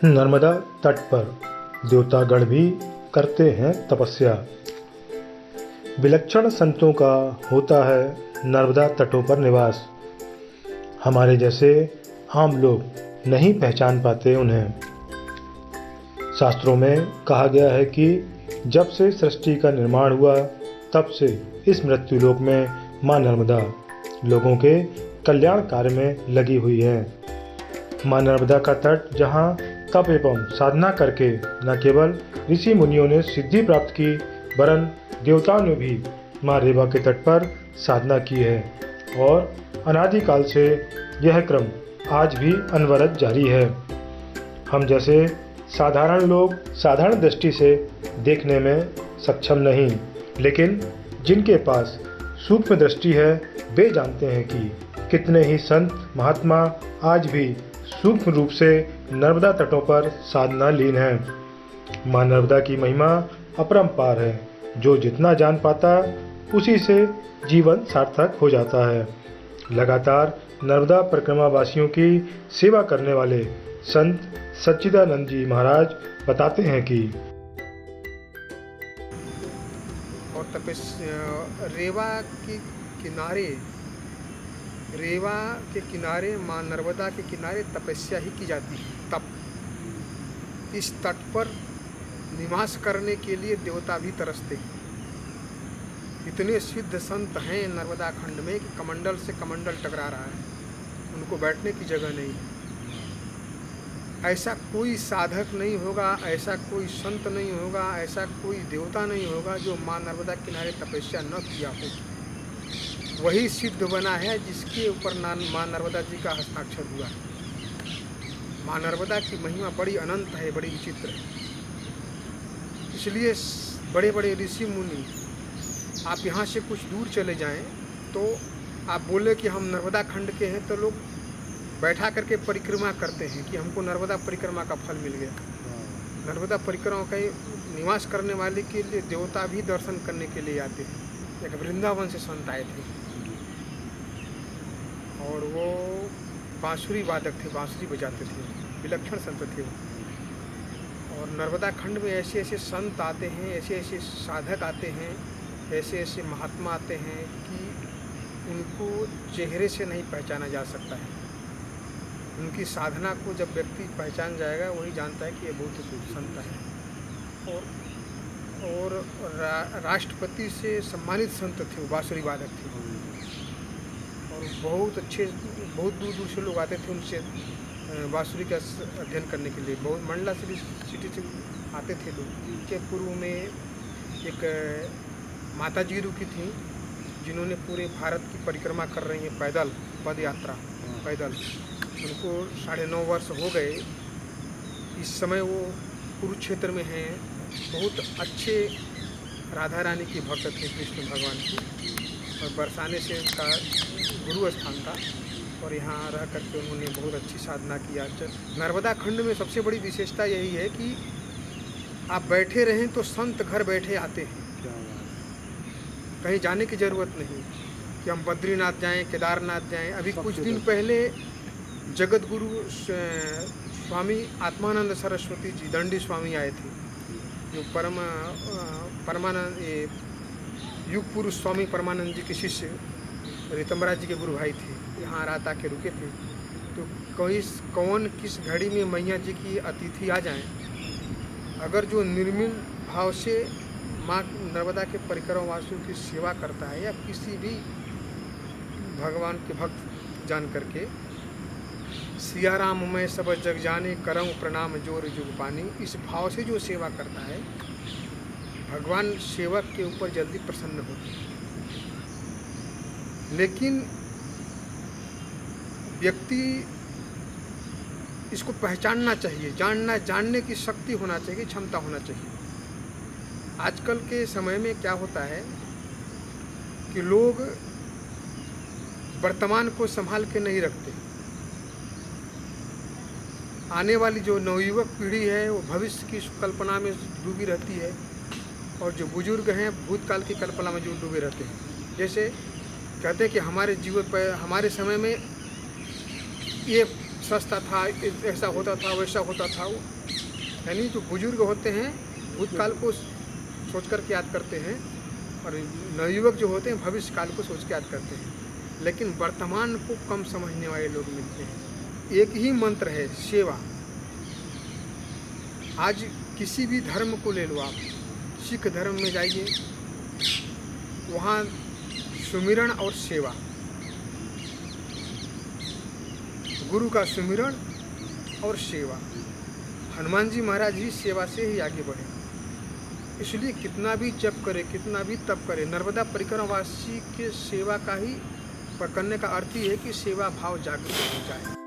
नर्मदा तट पर देवतागण भी करते हैं तपस्या। विलक्षण संतों का होता है नर्मदा तटों पर निवास। हमारे जैसे आम लोग नहीं पहचान पाते उन्हें। शास्त्रों में कहा गया है कि जब से सृष्टि का निर्माण हुआ तब से इस मृत्युलोक में माँ नर्मदा लोगों के कल्याण कार्य में लगी हुई है। माँ नर्मदा का तट जहाँ तप एवं साधना करके न केवल ऋषि मुनियों ने सिद्धि प्राप्त की वरन देवताओं ने भी माँ रेवा के तट पर साधना की है और अनादिकाल से यह क्रम आज भी अनवरत जारी है। हम जैसे साधारण लोग साधारण दृष्टि से देखने में सक्षम नहीं, लेकिन जिनके पास सूक्ष्म दृष्टि है वे जानते हैं कि कितने ही संत महात्मा आज भी सूक्ष्म रूप से नर्मदा तटों पर साधना लीन है। माँ नर्मदा की महिमा अपरंपार है। जो जितना जान पाता उसी से जीवन सार्थक हो जाता है। लगातार नर्मदा परिक्रमा वासियों की सेवा करने वाले संत सच्चिदानंद जी महाराज बताते हैं कि और रेवा के किनारे माँ नर्मदा के किनारे तपस्या ही की जाती है। तप इस तट पर निवास करने के लिए देवता भी तरसते हैं। इतने सिद्ध संत हैं नर्मदा खंड में कि कमंडल से कमंडल टकरा रहा है, उनको बैठने की जगह नहीं है। ऐसा कोई साधक नहीं होगा, ऐसा कोई संत नहीं होगा, ऐसा कोई देवता नहीं होगा जो माँ नर्मदा किनारे तपस्या न किया हो। वही सिद्ध बना है जिसके ऊपर माँ नर्मदा जी का हस्ताक्षर हुआ है। माँ नर्मदा की महिमा बड़ी अनंत है, बड़ी विचित्र है। इसलिए बड़े बड़े ऋषि मुनि, आप यहाँ से कुछ दूर चले जाएं तो आप बोले कि हम नर्मदा खंड के हैं तो लोग बैठा करके परिक्रमा करते हैं कि हमको नर्मदा परिक्रमा का फल मिल गया। नर्मदा परिक्रमा का निवास करने वाले के लिए देवता भी दर्शन करने के लिए आते हैं। एक वृंदावन से संत आए थे और वो बांसुरी वादक थे, बांसुरी बजाते थे, विलक्षण संत थे वो। और नर्मदा खंड में ऐसे ऐसे संत आते हैं, ऐसे ऐसे साधक आते हैं, ऐसे ऐसे महात्मा आते हैं कि उनको चेहरे से नहीं पहचाना जा सकता है। उनकी साधना को जब व्यक्ति पहचान जाएगा वही जानता है कि ये बहुत शुद्ध संत है। और राष्ट्रपति से सम्मानित संत थे वो, बांसुरी वादक थे और बहुत अच्छे, बहुत दूर दूर से लोग आते थे उनसे बांसुरी का अध्ययन करने के लिए। बहुत मंडला सिटी से आते थे लोग। के पूर्व में एक माता जी रुकी थी जिन्होंने पूरे भारत की परिक्रमा कर रही हैं पैदल, पद यात्रा पैदल। उनको 9.5 वर्ष हो गए। इस समय वो कुरुक्षेत्र में हैं। बहुत अच्छे राधा रानी की भक्त थे, कृष्ण भगवान की, और बरसाने से उनका गुरु स्थान था और यहाँ रह करके उन्होंने बहुत अच्छी साधना किया। नर्मदा खंड में सबसे बड़ी विशेषता यही है कि आप बैठे रहें तो संत घर बैठे आते हैं। कहीं जाने की ज़रूरत नहीं कि हम बद्रीनाथ जाएं, केदारनाथ जाएं। अभी कुछ दिन पहले जगत गुरु स्वामी आत्मानंद सरस्वती जी, दंडी स्वामी आए थे, जो परमानंद युग पुरुष स्वामी परमानंद जी के शिष्य ऋतंबरा जी के गुरु भाई थे। यहाँ रात आके रुके थे। तो कौन किस घड़ी में मैया जी की अतिथि आ जाएं, अगर जो निर्मल भाव से माँ नर्मदा के परिक्रमा वासियों की सेवा करता है या किसी भी भगवान के भक्त जान करके, सिया राम मैं सब जग जाने करऊँ प्रणाम जोर जुग पानी, इस भाव से जो सेवा करता है भगवान सेवक के ऊपर जल्दी प्रसन्न होते हैं। लेकिन व्यक्ति इसको पहचानना चाहिए, जानने की शक्ति होना चाहिए, क्षमता होना चाहिए। आजकल के समय में क्या होता है कि लोग वर्तमान को संभाल के नहीं रखते। आने वाली जो नवयुवक पीढ़ी है वो भविष्य की कल्पना में डूबी रहती है और जो बुजुर्ग हैं भूतकाल की कल्पना में जो डूबे रहते हैं। जैसे कहते हैं कि हमारे जीवन पर, हमारे समय में ये सस्ता था, ऐसा होता था, वैसा होता था। यानी जो बुजुर्ग होते हैं भूतकाल को सोच कर के याद करते हैं और नवयुवक जो होते हैं भविष्य काल को सोच के याद करते हैं, लेकिन वर्तमान को कम समझने वाले लोग मिलते हैं। एक ही मंत्र है, सेवा। आज किसी भी धर्म को ले लो आप, सिख धर्म में जाइए, वहाँ सुमिरन और सेवा, गुरु का सुमिरन और सेवा। हनुमान जी महाराज ही सेवा से ही आगे बढ़े, इसलिए कितना भी जप करे, कितना भी तप करे, नर्मदा परिक्रमा वासी के सेवा का ही करने का अर्थ ही है कि सेवा भाव जागृत हो जाए।